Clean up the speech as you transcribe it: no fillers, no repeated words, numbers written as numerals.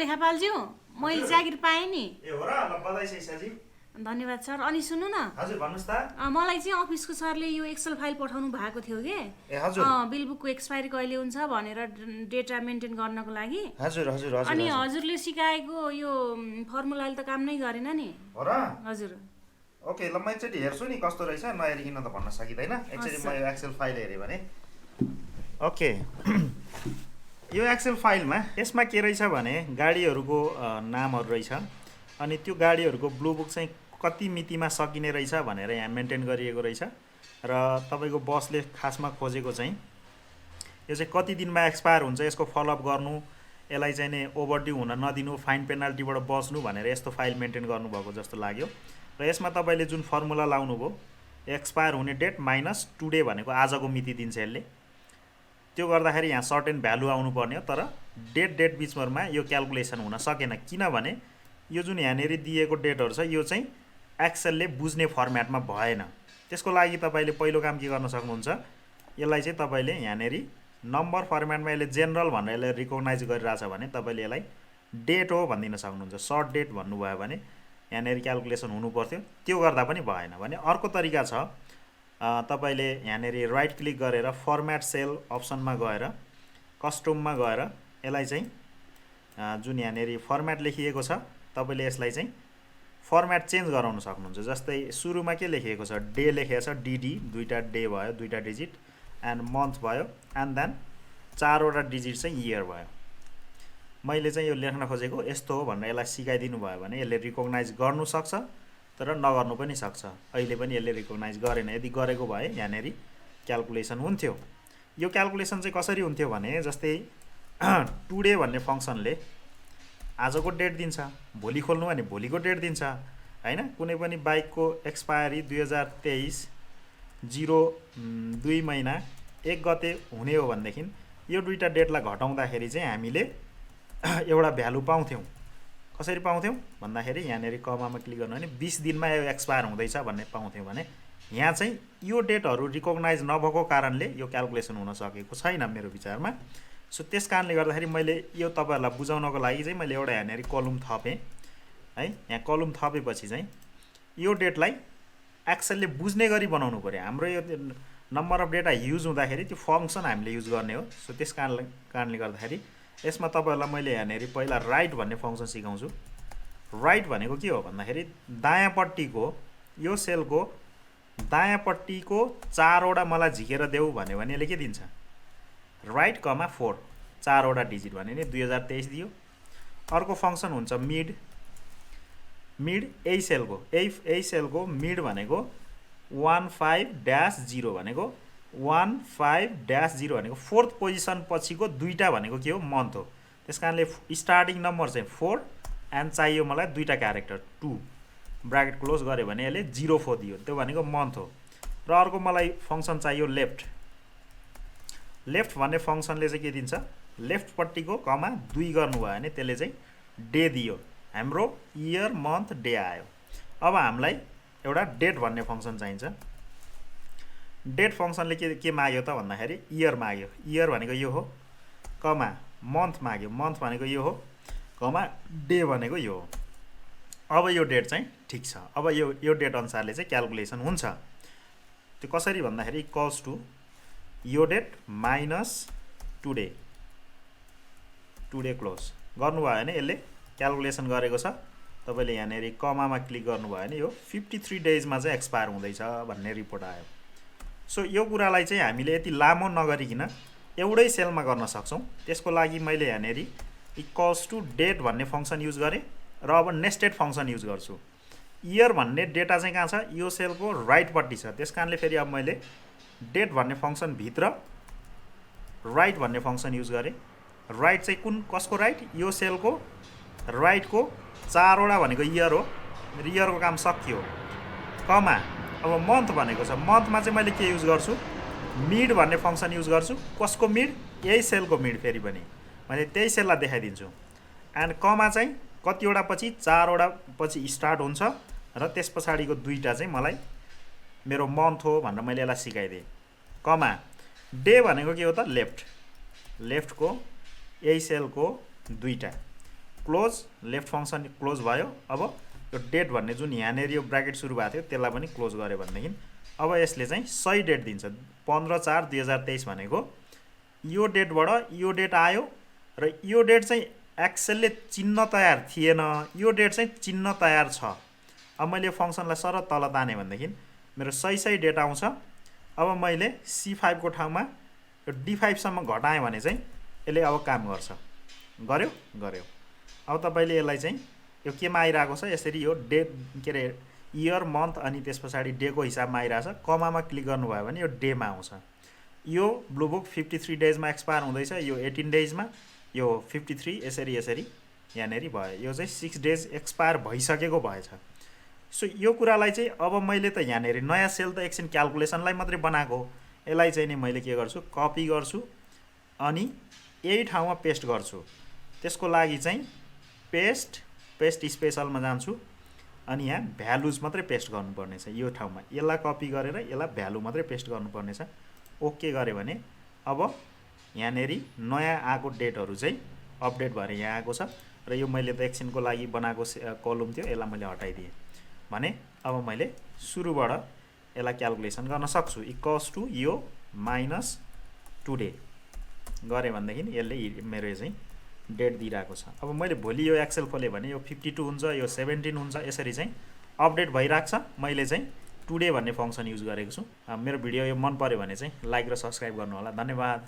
लेखापालज्यू मैले जागिर पाएँ नि। ए हो र, ल बधाई छ ईशाजी। धन्यवाद सर। अनि सुन्नु न, हजुर भन्नुस् त। मलाई चाहिँ अफिसको सरले यो एक्सेल फाइल पठाउनु भएको थियो के। ए हजुर। बिल बुकको एक्सपायरी कहिले हुन्छ भनेर डेटा मेन्टेन गर्नको लागि। हजुर हजुर हजुर। अनि हजुरले सिकाएको यो फर्मुलाले त काम नै गरेन नि। हो र? हजुर। ओके, ल म एकचोटि हेर्छु नि कस्तो रहेछ, नहेरिकन त भन्न सकिँदैन। एकचोटि म यो एक्सेल फाइल हेरेँ भने। ओके यो एक्सेल फाइलमा यसमा के रहेछ भने गाडीहरूको नामहरू रहेछ। अनि त्यो गाडीहरूको ब्लू बुक चाहिँ कति मितिमा सकिने रहेछ भनेर यहाँ मेन्टेन गरिएको रहेछ। र तपाईँको बसले खासमा खोजेको चाहिँ यो चाहिँ कति दिनमा एक्सपायर हुन्छ, यसको फलोअप गर्नु, यसलाई चाहिँ नि ओभरड्यू हुन नदिनु, फाइन पेनाल्टीबाट बच्नु भनेर यस्तो फाइल मेन्टेन गर्नुभएको जस्तो लाग्यो। र यसमा तपाईँले जुन फर्मुला लाउनुभयो, एक्सपायर हुने डेट माइनस टुडे भनेको आजको मिति दिन्छ यसले। त्यो गर्दाखेरि यहाँ सर्टेन भ्यालु आउनुपर्ने हो, तर डेट बिचमा यो क्यालकुलेसन हुन सकेन, किनभने यो जुन यहाँनिर दिएको डेटहरू छ यो चाहिँ एक्सेलले बुझ्ने फर्मेटमा भएन। त्यसको लागि तपाईँले पहिलो काम के गर्न सक्नुहुन्छ, यसलाई चाहिँ तपाईँले यहाँनिर नम्बर फर्मेटमा यसले जेनरल भनेर यसले रिकगनाइज गरिरहेछ भने तपाईँले यसलाई डेट हो भनिदिन सक्नुहुन्छ। सर्ट डेट भन्नुभयो भने यहाँनिर क्यालकुलेसन हुनु पर्थ्यो, त्यो गर्दा पनि भएन भने अर्को तरिका छ। तपाईँले यहाँनिर राइट क्लिक गरेर फर्मेट सेल अप्सनमा गएर कस्टममा गएर यसलाई चाहिँ जुन यहाँनिर फर्मेट लेखिएको छ तपाईँले यसलाई चाहिँ फर्मेट चेन्ज गराउन सक्नुहुन्छ। जस्तै सुरुमा के लेखिएको छ, डे लेखेको छ, डिडी दुईटा डे भयो, दुईटा डिजिट, एन्ड मन्थ भयो, एन्ड देन 4वटा डिजिट चाहिँ इयर भयो। मैले चाहिँ यो लेख्न खोजेको यस्तो हो भनेर यसलाई सिकाइदिनु भयो भने यसले रिकगनाइज गर्नु सक्छ, तर नगर्नु पनि सक्छ। अहिले पनि यसले रिकगनाइज गरेन। यदि गरेको भए यहाँनिर क्यालकुलेसन हुन्थ्यो। यो क्यालकुलेसन चाहिँ कसरी हुन्थ्यो भने जस्तै टुडे भन्ने फङ्सनले आजको डेट दिन्छ, भोलि खोल्नु भने भोलिको डेट दिन्छ हैन। कुनै पनि बाइकको एक्सपायरी 2023 02 महिना 1 गते हुने हो भनेदेखि यो दुईटा डेटलाई घटाउँदाखेरि चाहिँ हामीले एउटा भ्यालु पाउँथ्यौँ। कसरी पाउँथ्यौँ भन्दाखेरि यहाँनिर कमामा क्लिक गर्नु भने 20 दिनमा यो एक्सपायर हुँदैछ भन्ने पाउँथ्यौँ भने यहाँ चाहिँ यो डेटहरू रिकगनाइज नभएको कारणले यो क्यालकुलेसन हुन सकेको छैन मेरो विचारमा। सो त्यस कारणले गर्दाखेरि मैले यो तपाईँहरूलाई बुझाउनको लागि चाहिँ मैले एउटा यहाँनिर कलम थपेँ है। यहाँ कलम थपेपछि चाहिँ यो डेटलाई एक्सेलले बुझ्ने गरी बनाउनु पऱ्यो। हाम्रो यो नम्बर अफ डेटा युज हुँदाखेरि त्यो फङ्सन हामीले युज गर्ने हो। सो त्यस कारणले गर्दाखेरि यसमा तपाईँहरूलाई मैले यहाँनिर पहिला राइट भन्ने फङ्सन सिकाउँछु। राइट भनेको के हो भन्दाखेरि दायाँपट्टिको यो सेलको दायाँपट्टिको 4वटा मलाई झिकेर देऊ भन्यो भने यसले के दिन्छ, राइट कमा 4 4वटा डिजिट भने नि 2023 दियो। अर्को फङ्सन हुन्छ मिड। मिड यही सेलको मिड भनेको 15-0 भनेको 15-0 भनेको 4th पोजिसन पछिको दुईटा भनेको के हो, मन्थ हो। त्यस कारणले स्टार्टिङ नम्बर चाहिँ 4 एन्ड चाहियो मलाई दुईटा क्यारेक्टर 2 ब्राकेट क्लोज गर्यो भने यसले 04 दियो, त्यो भनेको मन्थ हो। र अर्को मलाई फङ्सन चाहियो लेफ्ट। लेफ्ट भन्ने फङ्सनले चाहिँ के दिन्छ, लेफ्टपट्टिको कमा 2 गर्नुभयो भने त्यसले चाहिँ डे दियो। हाम्रो इयर मन्थ डे आयो। अब हामीलाई एउटा डेट भन्ने फङ्सन चाहिन्छ। डेट फङ्सनले के माग्यो त भन्दाखेरि इयर माग्यो। इयर भनेको यो हो, कमा मन्थ माग्यो, मन्थ भनेको यो हो, कमा डे भनेको यो हो। अब यो डेट चाहिँ ठिक छ। अब यो डेट अनुसारले चाहिँ क्यालकुलेसन हुन्छ। त्यो कसरी भन्दाखेरि इक्वल्स टु यो डेट माइनस टुडे क्लोज गर्नुभयो भने यसले क्यालकुलेसन गरेको छ। तपाईँले यहाँनिर कमामा क्लिक गर्नुभयो भने यो 53 डेजमा चाहिँ एक्सपायर हुँदैछ भन्ने रिपोर्ट आयो। सो यो कुरालाई चाहिँ हामीले यति लामो नगरिकन एउटै सेलमा गर्न सक्छौँ। त्यसको लागि मैले यहाँनिर इक्वल्स टु डेट भन्ने फङ्सन युज गरेँ र अब नेस्टेड फङ्सन युज गर्छु। इयर भन्ने डेटा चाहिँ कहाँ छ, यो सेलको राइटपट्टि छ। त्यस कारणले फेरि अब मैले डेट भन्ने फङ्सनभित्र राइट भन्ने फङ्सन युज गरेँ। राइट चाहिँ कसको राइट, यो सेलको राइटको 4वटा भनेको इयर हो, इयरको काम सकियो। कमा अब मन्थ भनेको छ, मन्थमा चाहिँ मैले के युज गर्छु, मिड भन्ने फङ्सन युज गर्छु। कसको मिड, यही सेलको मिड, फेरि पनि मैले त्यही सेललाई देखाइदिन्छु। एन्ड कमा चाहिँ कतिवटा पछि, 4वटा पछि स्टार्ट हुन्छ र त्यस पछाडिको दुईटा चाहिँ मलाई मेरो मन्थ हो भनेर मैले यसलाई सिकाइदिएँ। कमा डे भनेको के हो त, लेफ्टको यही सेलको दुईटा क्लोज, लेफ्ट फङ्सन क्लोज भयो। अब यो डेट भन्ने जुन यहाँनिर यो ब्राकेट सुरु भएको थियो त्यसलाई पनि क्लोज गर्यो भनेदेखि अब यसले चाहिँ सही डेट दिन्छ। 15/4/2023 भनेको यो डेटबाट यो डेट आयो र यो डेट चाहिँ एक्सेलले चिन्न तयार थिएन, यो डेट चाहिँ चिन्न तयार छ। अब मैले यो फङ्सनलाई सर तल ताने भनेदेखि मेरो सही डेट आउँछ। अब मैले C5 को ठाउँमा यो D5 सम्म घटाएँ भने चाहिँ यसले अब काम गर्छ। गर्यो। अब तपाईँले यसलाई चाहिँ यो केमा आइरहेको छ, यसरी यो डेट के अरे इयर मन्थ अनि त्यस पछाडि डेको हिसाबमा आइरहेछ। कमामा क्लिक गर्नुभयो भने यो डेमा आउँछ। यो ब्लू बुक 53 डेजमा एक्सपायर हुँदैछ, यो 18 डेजमा, यो 53 यसरी यहाँनिर भयो। यो चाहिँ 6 डेज एक्सपायर भइसकेको भएछ। सो यो कुरालाई चाहिँ अब मैले त यहाँनिर नयाँ सेल त एकछिन क्यालकुलेसनलाई मात्रै बनाएको हो। यसलाई चाहिँ नि मैले के गर्छु, कपी गर्छु अनि यही ठाउँमा पेस्ट गर्छु। त्यसको लागि चाहिँ पेस्ट स्पेसलमा जान्छु अनि यहाँ भ्यालुज मात्रै पेस्ट गर्नुपर्ने छ। यो ठाउँमा यसलाई कपी गरेर यसलाई भ्यालु मात्रै पेस्ट गर्नुपर्ने छ। ओके गऱ्यो भने अब यहाँनिर नयाँ आएको डेटहरू चाहिँ अपडेट भएर यहाँ आएको छ र यो मैले त एकछिनको लागि बनाएको कलम थियो, यसलाई मैले हटाइदिएँ भने अब मैले सुरुबाट यसलाई क्यालकुलेसन गर्न सक्छु। इक्वल्स टु यो माइनस टुडे गरेँ भनेदेखि यसले मेरो चाहिँ डेट दिइरहेको छ। अब मैले भोलि यो एक्सेल खोलेँ भने यो 52 हुन्छ, यो 17 हुन्छ, यसरी चाहिँ अपडेट भइरहेको छ। मैले चाहिँ टुडे भन्ने फङ्सन युज गरेको छु। मेरो भिडियो यो मन पर्यो भने चाहिँ लाइक र सब्सक्राइब गर्नु होला। धन्यवाद।